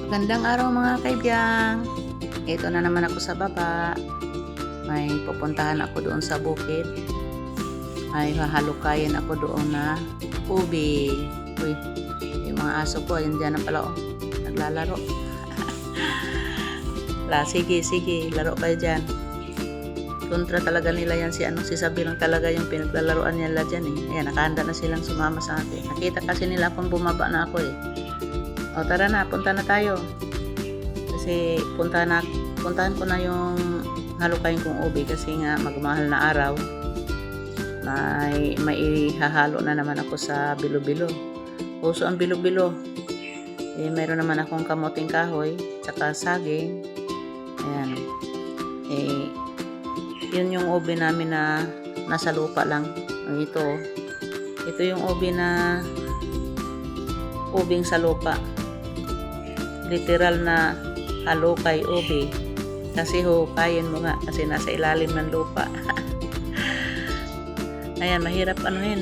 Magandang araw mga kaibigan. Ito na naman ako sa baba. May pupuntahan ako doon sa bukid. May hahalukayin ako doon na ubi. Uy, yung mga aso ko, yun dyan na pala naglalaro. Sige, laro kayo dyan. Kontra talaga nila yan si Sabi lang talaga yung pinaglalaroan nila dyan eh. Ayan, nakahanda na silang sumama sa atin. Nakita kasi nila akong bumaba na ako eh. O tara na, punta na tayo. Kasi puntahan ko na yung halukayin kong ubi kasi nga magmahal na araw. May ihahalo na naman ako sa bilo-bilo. Puso ang bilo-bilo. Eh, mayroon naman akong kamuting kahoy, tsaka saging. Ayan. Eh, yun yung ubi namin na nasa lupa lang. Ito yung ubi na ubing sa lupa. Literal na halukay ubi. Kasi hukayin mo nga kasi nasa ilalim ng lupa. Ayan, mahirap anuhin.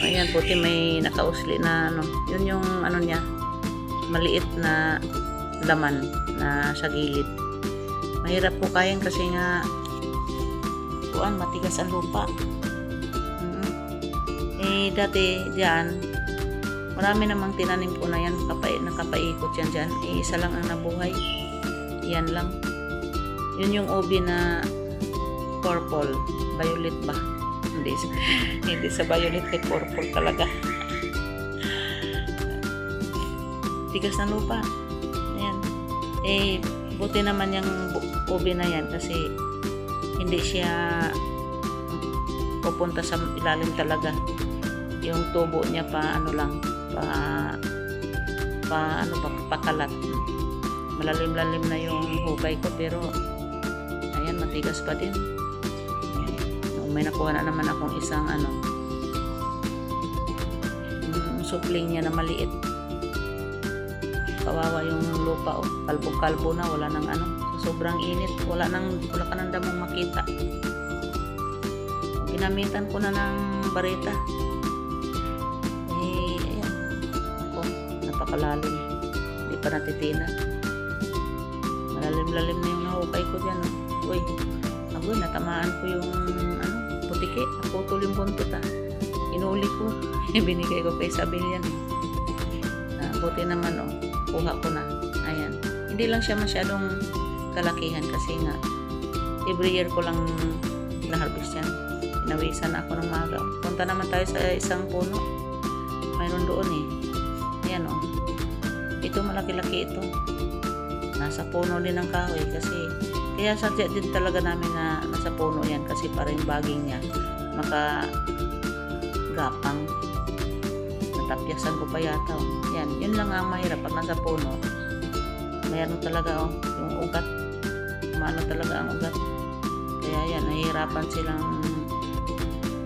Ayan, puti may nakausli na Yun yung niya, maliit na laman na sa gilid. Mahirap hukayin kasi nga matigas ang lupa. Eh, dati diyan, marami namang tinanim ko na yan, nakapaikot yan dyan. Eh, isa lang ang nabuhay. Yan lang. Yun yung ubi na purple. Violet ba? Hindi sa violet, eh, purple talaga. Tigas na lupa. Ayan. Eh, buti naman yung ubi na yan kasi hindi siya pupunta sa ilalim talaga. Yung tubo niya pakalat. Malalim-lalim na yung hukay ko pero ayan, matigas pa din. May nakuha na naman akong isang supling niya na maliit. Kawawa yung lupa kalbo-kalbo na, wala nang sobrang init, wala ka nang damong makita. Ginamitan ko na ng bareta. Ayan. Napakalalim. Hindi pa natitina. Malalim-lalim na yung nahukay ko dyan. Uy, natamaan ko yung putiki. Naputol yung buntot Inuli ko. Binigay ko kay Isabel yan. Buti naman kuha ko na. Ayan. Hindi lang siya masyadong kalakihan kasi nga every year ko lang na-harvest yan. Pinawisan ako ng maga. Punta naman tayo sa isang puno. Mayroon doon eh. Ayan ito malaki-laki ito. Nasa puno din ng kahoy kasi kaya sadya din talaga namin na nasa puno yan kasi para yung baging niya makagapang. Natapyasan ko pa yata Yan, yun lang ang mahirap pag nasa puno. Mayroon talaga yung ugat. Maano talaga ang ugat. Kaya yan, nahihirapan silang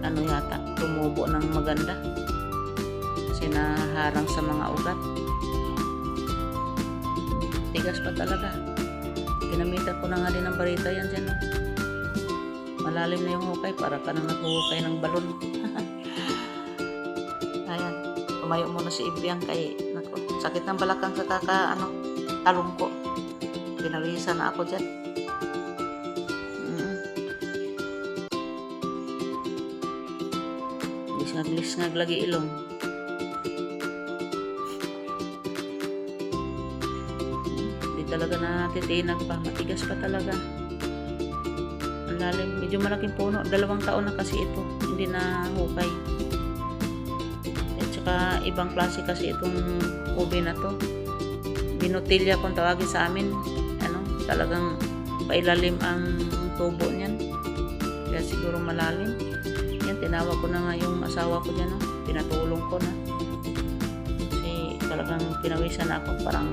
yata, tumubo ng maganda. Kasi naharang sa mga ugat. Tigas pa talaga. Ginamitan ko na nga din ng barita yan dyan. Malalim na yung hukay, para ka nang naghuhukay ng balon. Ayan, tumayo muna si Ibiang kay sakit ng balakang sa talong ko. Pinawisan na ako dyan. Lisngag lagi ilong. Hindi talaga natitinag pa. Matigas pa talaga. Ang lalim. Medyo malaking puno. 2 taon na kasi ito. Hindi na hukay. At saka ibang klase kasi itong ubi na to. Binotilya kung tawagin sa amin. Talagang pailalim ang tubo niyan. Kaya siguro malalim. Yan, tinawag ko na nga yung asawa ko dyan. Pinatulong ko na. Kasi talagang pinawisan na ako. Parang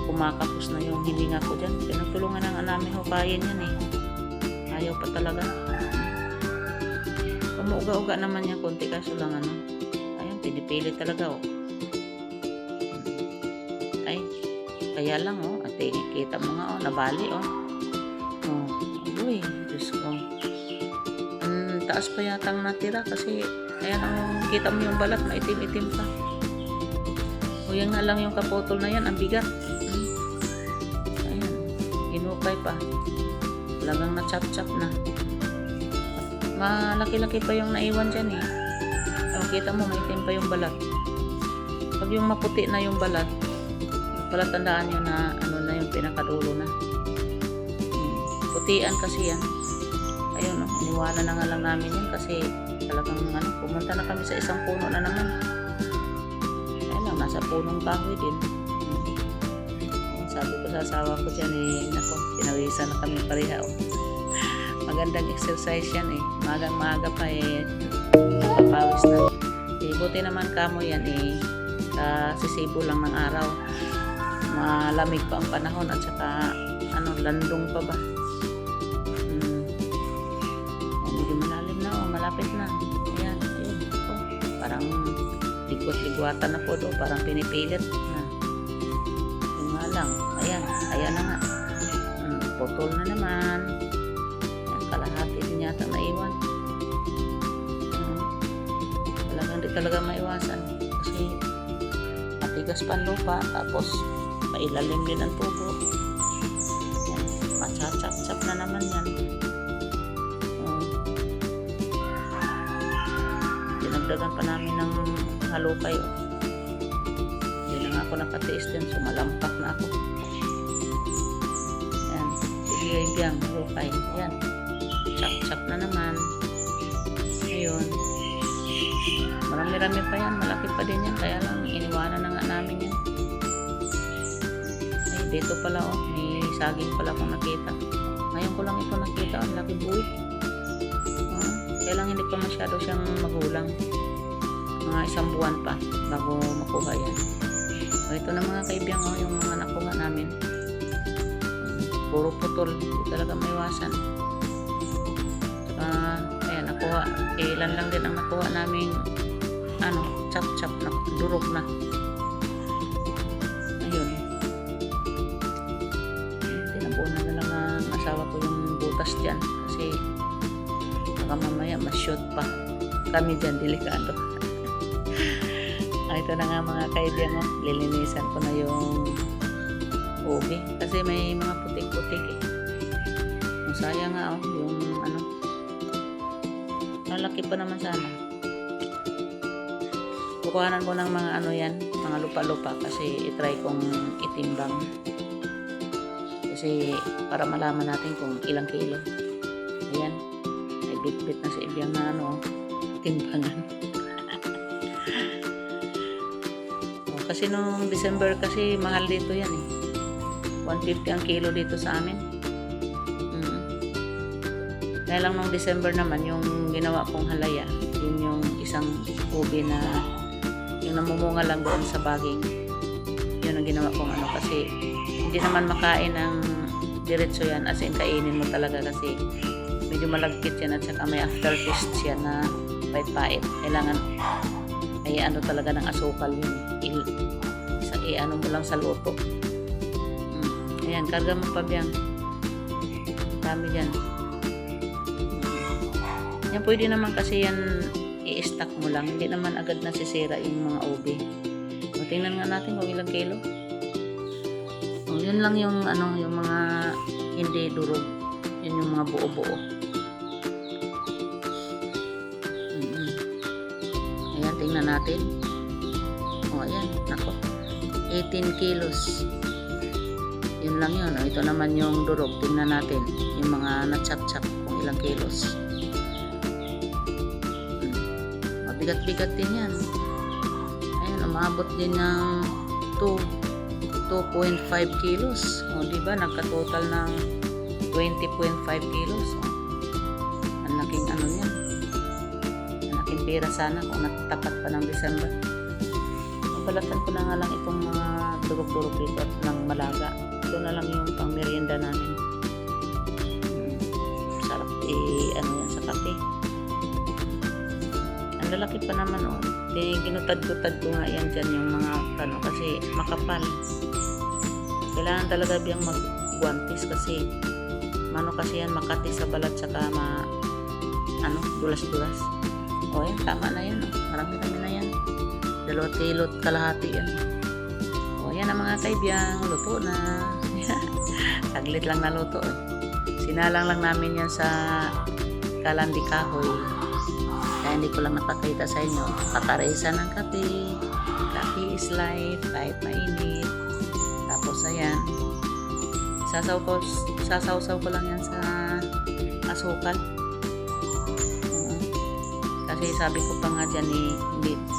kumakapos na yung hininga ko dyan. Pinatulungan na nga namin hukayin yan eh. Ayaw pa talaga. Umuuga-uga naman yan konti kaso lang ayun, pinipili talaga Ay, kaya lang ate, kita mo nga nabali uy, Diyos ko. Taas pa yatang natira kasi ayan kita mo yung balat, maitim-itim pa. O yan nga lang yung kaputol na yan, ang bigat. Ayan, inukay pa. Talagang na-chop-chop na. Malaki-laki pa yung naiwan dyan eh. Kita mo, may itim pa yung balat. Pag yung maputi na yung balat, palatandaan nyo na ano na yung pinakadulo na. Putian kasi yan. Ayun, iniwanan na nga lang namin yan kasi talagang pumunta na kami sa isang puno na naman. Nasa punong kahoy din. Sabi ko sa asawa ko dyan nako, pinawisan na kami pareha. Magandang exercise yan magang-maga pa napapawis na. Buti naman kamo yan kasisibo lang ng araw. Malamig pa ang panahon at saka landong pa ba. Medyo malalim na malapit na. Ayan, ayun. Parang ligwat-ligwatan na po do, parang pinipilit na. Yung nga lang, ayan na nga. Putol na naman. Ayan, kalahati din yata naiwan. Talagang di talaga maiwasan kasi matigas pa ang lupa, tapos mailalim din ang tubo. Ayan, machachap-chap na naman yan. Dinagdagan pa namin ng halukay. Hindi na ako nakatiis din, sumalampak na ako. Ayan, sige biyang halukay. Ayan, chop-chop na naman. Ayun, marami-rami pa yan, malaki pa din yan, kaya lang iniwanan na nga namin yan. Ay, dito pala may saging pala akong nakita. Ngayon ko lang ito nakita, ang laki buwit. Kaya lang hindi pa masyado siyang magulang. Mga 1 buwan pa bago makuha yan. So, ito na mga kaibigan yung mga nakuha namin. Puro putol, hindi talaga maiwasan. Ayan, nakuha. Ilan lang din ang nakuha namin chop-chop na, durog na. Ayun. Tinapunan na lang ang asawa ko yung butas dyan kasi baka mamaya ma-shoot pa kami dyan, delikado. Ito na nga mga kaibigan lilinisan ko na yung ubi kasi may mga putik-putik sayang nga yung malaki pa naman sana. Kukuhanan ko ng mga mga lupa-lupa kasi itry kong itimbang kasi para malaman natin kung ilang kilo. Ayan, may bit-bit na sa ibang timbangan. Kasi nung December kasi mahal dito yan 150 ang kilo dito sa amin. Kaya lang nung December naman yung ginawa kong halaya, yun yung isang ubi na yung namumunga lang doon sa baging. Yun ang ginawa kong kasi hindi naman makain ng diretso yan, as in kainin mo talaga kasi medyo malagkit yan at saka may aftertaste siya na pait-pait. Kailangan ay talaga ng asukal yun. Mo lang sa luto. Ayan, karga mo pa biyang. Dami dyan. Yan, pwede naman kasi yan i-stack mo lang. Hindi naman agad nasisira yung mga ubi. Tingnan nga natin kung ilang kilo. Yun lang yung yung mga hindi durog. Yun yung mga buo-buo. Ayan, tingnan natin. Ayan, nako. 18 kilos. Yun lang yun. Ito naman yung durog. Tingnan natin. Yung mga na-chop-chop kung ilang kilos. Mabigat-bigat din yan. Ayan, umabot din ng 2.5 kilos. Diba? Nagka-total ng 20.5 kilos. Ang laking yan. Ang laking pera sana kung natapat pa ng December. Balatan ko na nga lang itong mga durog-durog dito ng malaga. Ito na lang yung pang merienda namin. Sarap yan sa kape. Ang lalaki pa naman ginutad-gutad ko nga yan dyan yung mga kasi makapal. Kailangan talaga biyang mag-guantes kasi kasi yan makati sa balat saka dulas-dulas. Yan, tama na yan. Marami na yan. 2 kilot kalahati yan. Yan ang mga kaibiyang, luto na. Saglit lang na luto eh. Sinalang lang namin yan sa kalandi kahoy. Kaya hindi ko lang napakita sa inyo. Paparesa ng kape. Coffee is life, kahit mainit. Tapos ayan, sasawsaw ko lang yan sa asukal. Kasi sabi ko pa nga dyan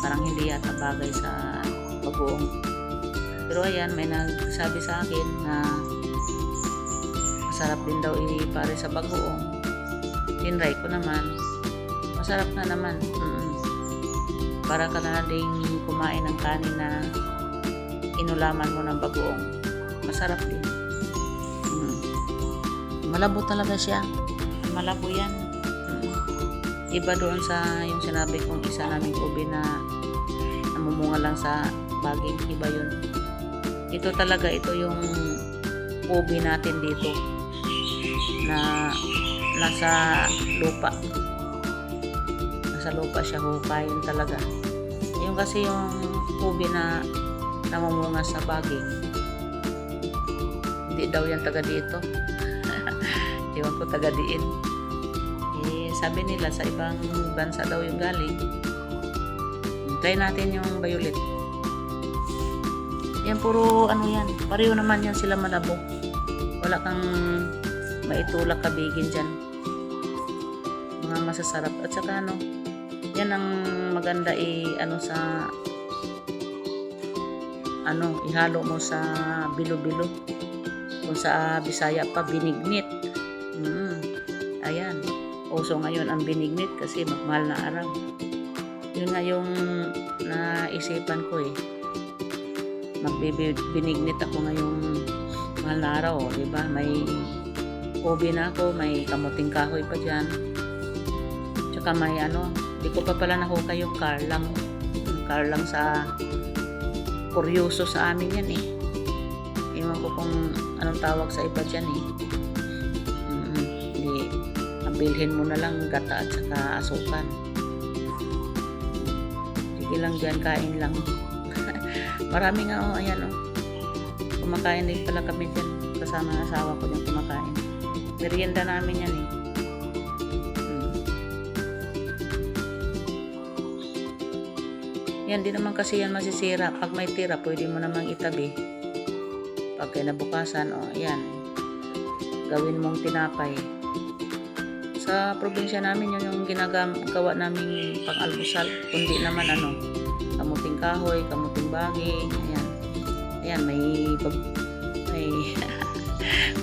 parang hindi yata bagay sa bagoong. Pero ayan, may nagsabi sa akin na masarap din daw ipare sa bagoong. Tinry ko naman. Masarap na naman. Para ka na ding kumain ng kanin na inulaman mo ng bagoong. Masarap din. Malabo talaga siya. Malabo yan. Iba doon sa yung sinabi kong isa naming ubi na namumunga lang sa baging. Iba yun. Ito talaga, ito yung ubi natin dito na nasa lupa. Nasa lupa siya, hukayin talaga. Yung kasi yung ubi na namumunga sa baging, hindi daw yan taga dito. Iwan ko taga diin. Sabi nila sa ibang bansa daw yung galing. Try natin yung violet. Yan puro ano yan. Pareho naman yan sila malabo. Wala kang maitulak kabigin dyan. Mga masasarap. At saka ano, yan ang maganda ihalo mo sa bilo-bilo. Kung sa Bisaya pa, binignit. Ayan. Uso ngayon ang binignit kasi mahal na araw. Yun nga yung naisipan ko eh. Magbibinignit ako ngayong mahal na araw. Diba? May ubi na ako, may kamuting kahoy pa dyan. Tsaka may di ko pa pala nahukay yung karlang. Yung karlang sa kuryoso sa amin yan eh. Iwan ko kung anong tawag sa iba dyan eh. Bilhin mo na lang gata at saka asukan. Sige lang dyan, kain lang. Marami nga ayan kumakain din pala kami dyan. Kasama ng asawa ko dyan kumakain. Merienda namin yan eh. Yan, di naman kasi yan masisira. Pag may tira, pwede mo namang itabi. Pag kinabukasan, yan. Gawin mong tinapay. Sa probinsya namin yun yung ginagawa namin pang-almusal, kundi naman kamuting kahoy, kamuting baging, ayan may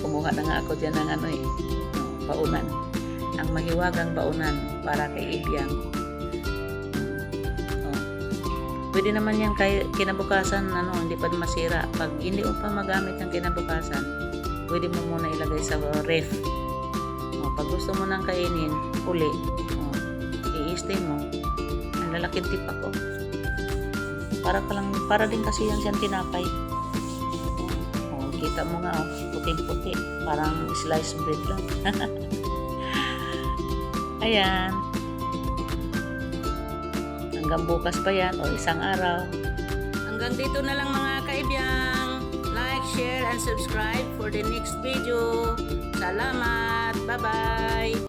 kumuha na nga ako dyan ng baunan, ang mahiwagang baunan para kay Ibiyang. Pwede naman yan kinabukasan hindi pa masira. Pag hindi mo pa magamit ng kinabukasan, pwede mo muna ilagay sa ref. Pag gusto mo nang kainin, uli, i-stay mo. Ang lalaking tip ako. Para din kasi yan siyang tinapay. Kita mo nga, puting-puti. Parang sliced bread lang. Ayan. Hanggang bukas pa yan, o isang araw. Hanggang dito na lang mga kaibiyang. Like, share, and subscribe for the next video. Salamat! Bye-bye!